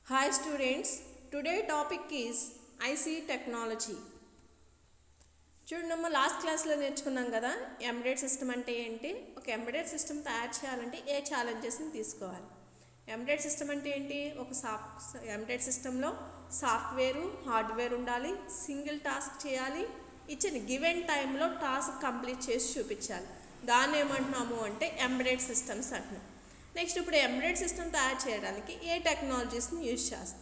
Hi students, today topic is IC technology. చూడండి last క్లాస్లో నేర్చుకున్నాం కదా ఎంబెడెడ్ సిస్టమ్ అంటే ఏంటి, ఒక ఎంబెడెడ్ సిస్టమ్ తయారు చేయాలంటే ఏ ఛాలెంజెస్ని తీసుకోవాలి. ఎంబెడెడ్ సిస్టమ్ అంటే ఏంటి, ఒక ఎంబెడెడ్ సిస్టంలో సాఫ్ట్వేరు హార్డ్వేర్ ఉండాలి, సింగిల్ టాస్క్ చేయాలి, ఇచ్చిన గివెన్ టైంలో టాస్క్ కంప్లీట్ చేసి చూపించాలి. దాన్ని ఏమంటున్నాము అంటే ఎంబెడెడ్ సిస్టమ్స్ అంటున్నాం. నెక్స్ట్ ఇప్పుడు ఎంబెడెడ్ సిస్టమ్ తయారు చేయడానికి ఏ టెక్నాలజీస్ని యూజ్ చేస్తాం.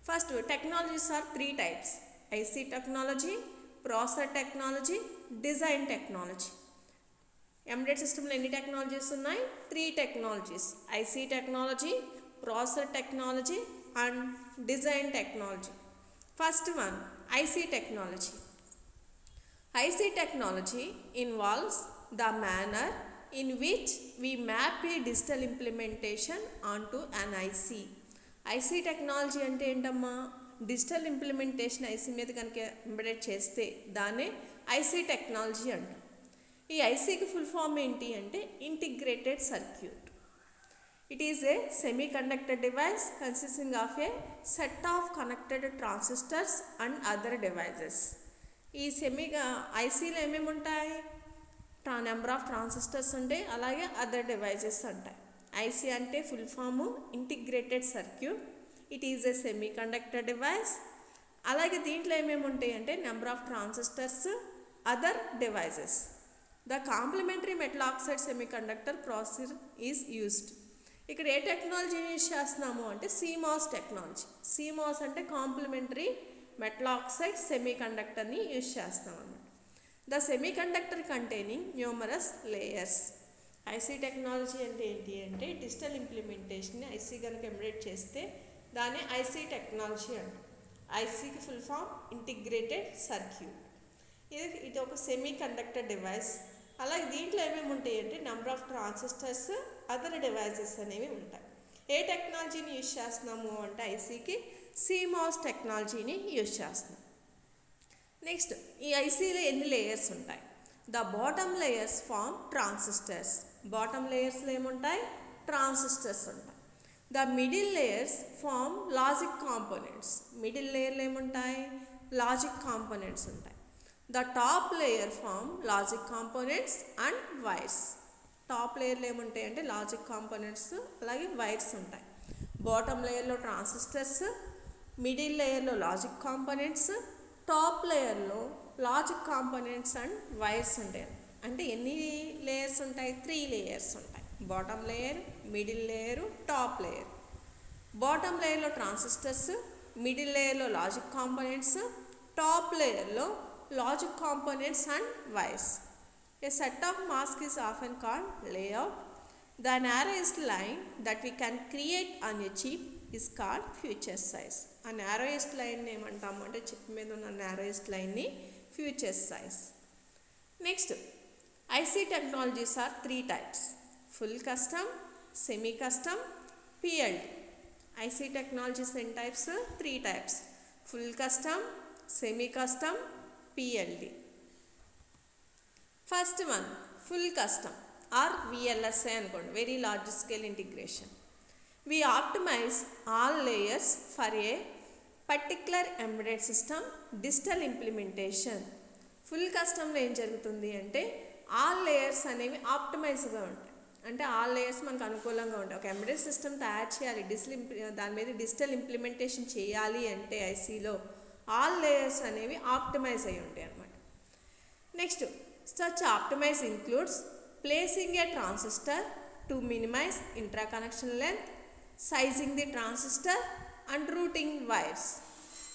First technologies are 3 types: IC technology, processor technology, design technology. Embedded సిస్టంలో ఎన్ని టెక్నాలజీస్ ఉన్నాయి? 3 technologies: IC technology, processor technology and design technology. First one, IC technology. IC technology involves the manner in which we map a digital implementation onto an IC. IC technology అంటే ఏంటమ్మా, digital implementation IC మీద కనుక embedded చేస్తే దాన్నే IC technology అంటాం. ఈ ఐసీకి full form ఏంటి అంటే integrated circuit. It is a semiconductor device consisting of A set of connected transistors and other devices. ఈ సెమీగా ఐసీలో ఏమేమి ఉంటాయి? నెంబర్ ఆఫ్ ట్రాన్సిస్టర్స్ ఉంటాయి, అలాగే అదర్ డివైజెస్ ఉంటాయి. ఐసీ అంటే full form integrated circuit. It is a semiconductor device. అలాగే దీంట్లో ఏమేమి ఉంటాయి అంటే number of transistors, other devices. The complementary metal oxide semiconductor processor is used. ఇక్కడ ఏ టెక్నాలజీని యూజ్ చేస్తున్నాము అంటే సిమాస్ టెక్నాలజీ. సిమాస్ అంటే కాంప్లిమెంటరీ మెటల్ ఆక్సైడ్ సెమీ కండక్టర్ని యూజ్ చేస్తాం అన్నమాట. The semiconductor containing numerous layers. IC technology అంటే ఏంటి అంటే డిజిటల్ ఇంప్లిమెంటేషన్ ఐసీ కనుక ఎంబెడెడ్ చేస్తే దాన్ని ఐసీ టెక్నాలజీ అంటాం. ఐసీకి ఫుల్ ఫామ్ ఇంటిగ్రేటెడ్ సర్క్యూట్. ఇది ఒక సెమీ కండక్టర్ డివైస్. అలాగే దీంట్లో ఏమేమి ఉంటాయి అంటే number of transistors, other devices అనేవి ఉంటాయి. ఏ టెక్నాలజీని యూజ్ చేస్తున్నాము అంటే ఐసీకి సిమాస్ టెక్నాలజీని యూజ్ చేస్తున్నాం. నెక్స్ట్ ఈ ఐసీలో ఎన్ని లేయర్స్ ఉంటాయి? The bottom layers form transistors. Bottom లేయర్స్లో ఏముంటాయి? ట్రాన్సిస్టర్స్ ఉంటాయి. The middle layers form logic components. Middle లేయర్లో ఏముంటాయి? లాజిక్ కాంపోనెంట్స్ ఉంటాయి. The top layer form logic components and wires. Top లేయర్లో ఏముంటాయి అంటే లాజిక్ కాంపోనెంట్స్ అలాగే వైర్స్ ఉంటాయి. బాటమ్ లేయర్లో ట్రాన్సిస్టర్స్, మిడిల్ లేయర్లో లాజిక్ కాంపోనెంట్స్, టాప్ లేయర్లో లాజిక్ కాంపోనెంట్స్ అండ్ వైర్స్ ఉంటాయి. అంటే ఎన్ని లేయర్స్ ఉంటాయి? 3 లేయర్స్ ఉంటాయి. Bottom layer, middle layer, top layer. Bottom లేయర్లో ట్రాన్సిస్టర్స్, మిడిల్ లేయర్లో లాజిక్ కాంపోనెంట్స్, టాప్ లేయర్లో logic components and wires. A set of masks is often called layout. The narrowest line that we can create on a chip is called future size. A narrowest line ఏమంటాము అంటే chip మీద ఉన్న narrowest లైన్ని future size. Next IC technologies are 3 types: full custom, semi custom, PLD. IC technologies ఎన్ని types? 3 types: full custom, semi custom, PLD. First one full custom or VLSI అనుకోండి, very large scale integration. We optimize all layers for a particular embedded system digital implementation. Full కస్టమ్లో ఏం జరుగుతుంది అంటే all layers అనేవి ఆప్టిమైజ్గా ఉంటాయి. అంటే all layers మనకు అనుకూలంగా ఉంటాయి. ఒక ఎంబెడెడ్ సిస్టమ్ తయారు చేయాలి, దాని మీద డిజిటల్ ఇంప్లిమెంటేషన్ చేయాలి అంటే ఐసీలో ఆల్ లేయర్స్ అనేవి ఆప్టిమైజ్ అయి ఉంటాయి అన్నమాట. Next such optimize includes placing a transistor to minimize intra-connection length, sizing the transistor and routing wires.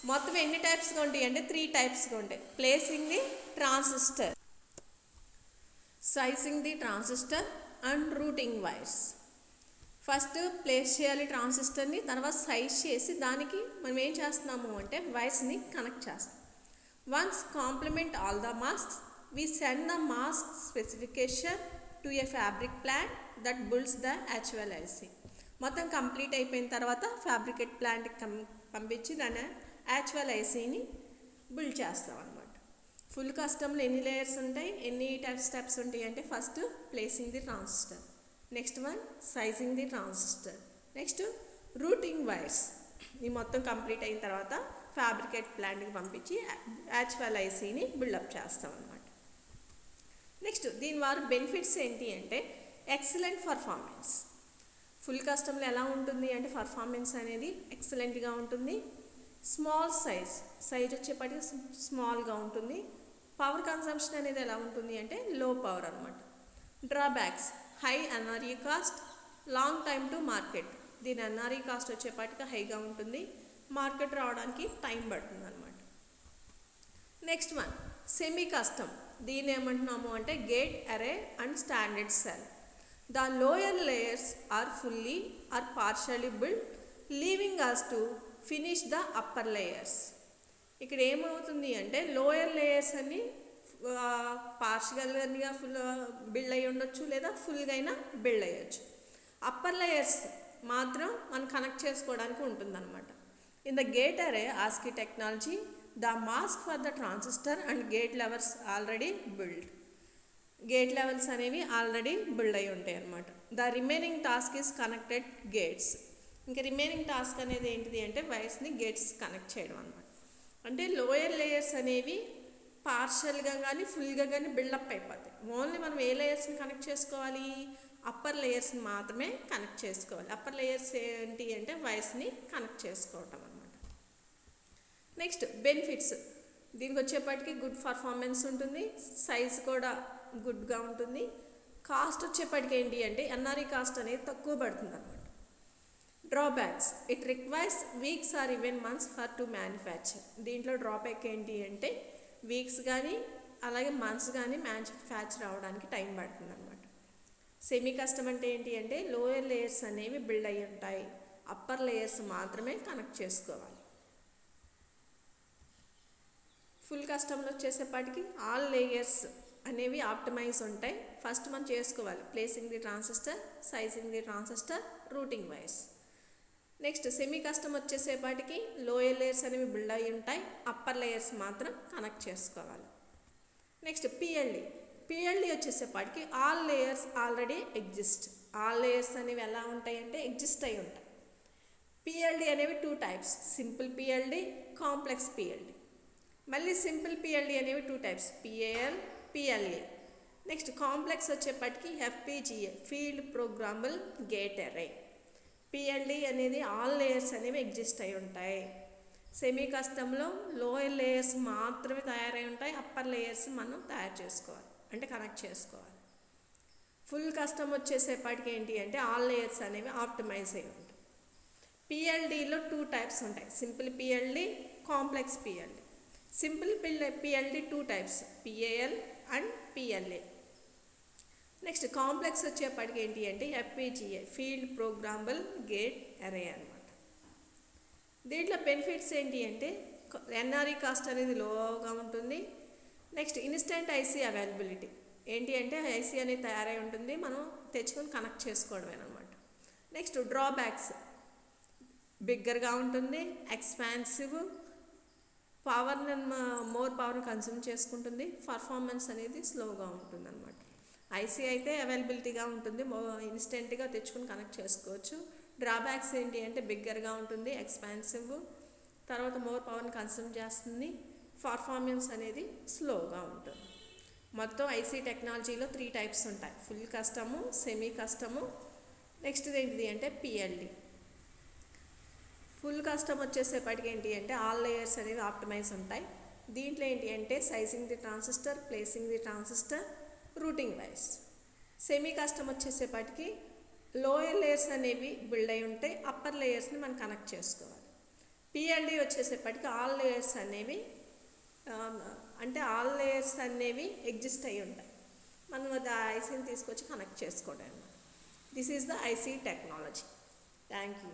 మొత్తం ఎన్ని టైప్స్గా ఉంటాయి అంటే 3 typesగా ఉంటాయి. Placing the transistor, sizing the transistor and routing wires. First place చేయాలి ట్రాన్సిస్టర్ని, తర్వాత సైజ్ చేసి దానికి మనం ఏం చేస్తున్నాము అంటే వైర్స్ని కనెక్ట్ చేస్తాం. Once complement all the masks, we send the mask specification to a fabric plant that builds the actual IC. మొత్తం కంప్లీట్ అయిపోయిన తర్వాత ఫ్యాబ్రికేట్ ప్లాంట్కి పంపించి దాన్ని యాక్చువల్ ఐసీని బిల్డ్ చేస్తాం అనమాట. ఫుల్ కస్టమ్లో ఎన్ని లేయర్స్ ఉంటాయి, ఎన్ని స్టెప్స్ ఉంటాయి అంటే first placing the transistor, next one sizing the transistor, next routing wires, ఈ మొత్తం కంప్లీట్ అయిన తర్వాత ఫ్యాబ్రికేట్ ప్లాంట్కి పంపించి యాక్చువల్ ఐసీని బిల్డప్ చేస్తాం అన్నమాట. నెక్స్ట్ దీని వారు బెనిఫిట్స్ ఏంటి అంటే ఎక్సలెంట్ పర్ఫార్మెన్స్. ఫుల్ కస్టమ్లో ఎలా ఉంటుంది అంటే పర్ఫార్మెన్స్ అనేది ఎక్సలెంట్గా ఉంటుంది. స్మాల్ సైజ్ వచ్చేప్పటికి స్మాల్గా ఉంటుంది. పవర్ కన్సంప్షన్ అనేది ఎలా ఉంటుంది అంటే లో పవర్ అనమాట. Drawbacks high NRE cost, long time to market. దీని ఎన్ఆర్ఈ కాస్ట్ వచ్చేపాటికి హైగా ఉంటుంది, మార్కెట్ రావడానికి టైం పడుతుంది అనమాట. Next one semi custom. దీని ఏమంటున్నాము అంటే gate array and standard cell. The lower layers are fully or partially build leaving us to finish the upper layers. ఇక్కడ ఏమవుతుంది అంటే లోయర్ లేయర్స్ అని పార్షియల్గా ఫుల్ బిల్డ్ అయ్యి ఉండొచ్చు, లేదా ఫుల్గా అయినా బిల్డ్ అయ్యొచ్చు. అప్పర్ లేయర్స్ మాత్రం మనం కనెక్ట్ చేసుకోవడానికి ఉంటుందన్నమాట. ఇన్ ద గేట్ అరే Aashiqui technology the mask for the transistor and gate levels already build. Gate levels అనేవి ఆల్రెడీ బిల్డ్ అయి ఉంటాయి అన్నమాట. The remaining task is connected gates. ఇంకా రిమైనింగ్ టాస్క్ అనేది ఏంటిది అంటే వైర్స్ని గేట్స్ కనెక్ట్ చేయడం అనమాట. అంటే లోయర్ లేయర్స్ అనేవి పార్షియల్గా కానీ ఫుల్గా కానీ బిల్డప్ అయిపోతాయి. ఓన్లీ మనం ఏ లేయర్స్ని కనెక్ట్ చేసుకోవాలి, అప్పర్ లేయర్స్ని మాత్రమే కనెక్ట్ చేసుకోవాలి. అప్పర్ లేయర్స్ ఏంటి అంటే వైర్స్ని కనెక్ట్ చేసుకోవటం అనమాట. Next benefits. దీనికి వచ్చేప్పటికి గుడ్ పర్ఫార్మెన్స్ ఉంటుంది, సైజ్ కూడా గుడ్గా ఉంటుంది. కాస్ట్ వచ్చేప్పటికి ఏంటి అంటే ఎన్ఆర్ఈ కాస్ట్ అనేది తక్కువ పడుతుంది అనమాట. Drawbacks it requires weeks or even months for to manufacture. దీంట్లో డ్రాబ్యాక్ ఏంటి అంటే వీక్స్ కానీ అలాగే మంత్స్ కానీ మ్యానుఫ్యాక్చర్ అవ్వడానికి టైం పడుతుంది అనమాట. సెమీ కస్టమ్ అంటే ఏంటి అంటే లోయర్ లేయర్స్ అనేవి బిల్డ్ అయ్యి ఉంటాయి, అప్పర్ లేయర్స్ మాత్రమే కనెక్ట్ చేసుకోవాలి. ఫుల్ కస్టమ్లో వచ్చేసేపాటికి ఆల్ లేయర్స్ అనేవి ఆప్టిమైజ్ ఉంటాయి. ఫస్ట్ మనం చేసుకోవాలి placing the transistor, sizing the transistor, routing wires. Next semi custom వచ్చేసేపాటికి లోయర్ లేయర్స్ అనేవి బిల్డ్ అయ్యి ఉంటాయి, అప్పర్ లేయర్స్ మాత్రం కనెక్ట్ చేసుకోవాలి. నెక్స్ట్ పిఎల్డి వచ్చేసేపాటికి all layers already exist. All layers అనేవి ఎలా ఉంటాయి అంటే ఎగ్జిస్ట్ అయి ఉంటాయి. పిఎల్డి అనేవి 2 types, simple PLD, complex PLD. మళ్ళీ సింపుల్ పిఎల్డి అనేవి 2 types, PAL, PLA. Next complex వచ్చేప్పటికి ఎఫ్పిజిఏ, ఫీల్డ్ ప్రోగ్రామబుల్ గేట్ అరే. పిఎల్డి అనేది ఆల్ లేయర్స్ అనేవి ఎగ్జిస్ట్ అయి ఉంటాయి. సెమీ కస్టమ్లో లోయర్ లేయర్స్ మాత్రమే తయారై ఉంటాయి, అప్పర్ లేయర్స్ మనం తయారు చేసుకోవాలి అంటే కనెక్ట్ చేసుకోవాలి. ఫుల్ కస్టమ్ వచ్చేసేపాటికి ఏంటి అంటే ఆల్ లేయర్స్ అనేవి ఆప్టిమైజ్ అయి ఉంటాయి. పిఎల్డిలో 2 టైప్స్ ఉంటాయి, simple PLD, complex PLD. Simple PLD 2 types, PAL and PLA. Next complex వచ్చేప్పటికి ఏంటి అంటే ఎఫ్పిజిఏ, ఫీల్డ్ ప్రోగ్రామబుల్ గేట్ అరే అనమాట. దీంట్లో బెనిఫిట్స్ ఏంటి అంటే ఎన్ఆర్ఈ కాస్ట్ అనేది లోగా ఉంటుంది. Next instant IC availability. ఏంటి అంటే ఐసీ అనేది తయారై ఉంటుంది, మనం తెచ్చుకొని కనెక్ట్ చేసుకోవడమే అనమాట. నెక్స్ట్ డ్రాబ్యాక్స్ బిగ్గర్గా ఉంటుంది, ఎక్స్పాన్సివ్, మోర్ పవర్ని కన్స్యూమ్ చేసుకుంటుంది, పర్ఫార్మెన్స్ అనేది స్లోగా ఉంటుంది అనమాట. ఐసీ అయితే అవైలబిలిటీగా ఉంటుంది, ఇన్స్టెంట్గా తెచ్చుకొని కనెక్ట్ చేసుకోవచ్చు. డ్రాబ్యాక్స్ ఏంటి అంటే బిగ్గర్గా ఉంటుంది, ఎక్స్పాన్సివ్, తర్వాత మోర్ పవర్ని కన్స్యూమ్ చేస్తుంది, పర్ఫార్మెన్స్ అనేది స్లోగా ఉంటుంది. మొత్తం ఐసీ టెక్నాలజీలో 3 టైప్స్ ఉంటాయి, full custom, semi custom, next ఏంటిది అంటే పిఎల్డి. ఫుల్ కస్టమ్ వచ్చేసేపటికి ఏంటి అంటే ఆల్ లేయర్స్ అనేవి ఆప్టిమైజ్ ఉంటాయి. దీంట్లో ఏంటి అంటే sizing the transistor, placing the transistor, routing wires. Semi custom వచ్చేసేపటికి లోయర్ లేయర్స్ అనేవి బిల్డ్ అయి ఉంటాయి, అప్పర్ లేయర్స్ని మనం కనెక్ట్ చేసుకోవాలి. పిఎల్డి వచ్చేసేపటికి ఆల్ లేయర్స్ అనేవి అంటే ఆల్ లేయర్స్ అనేవి ఎగ్జిస్ట్ అయి ఉంటాయి, మనం ఐసీని తీసుకొచ్చి కనెక్ట్ చేసుకోవడం. This is the IC technology. Thank you.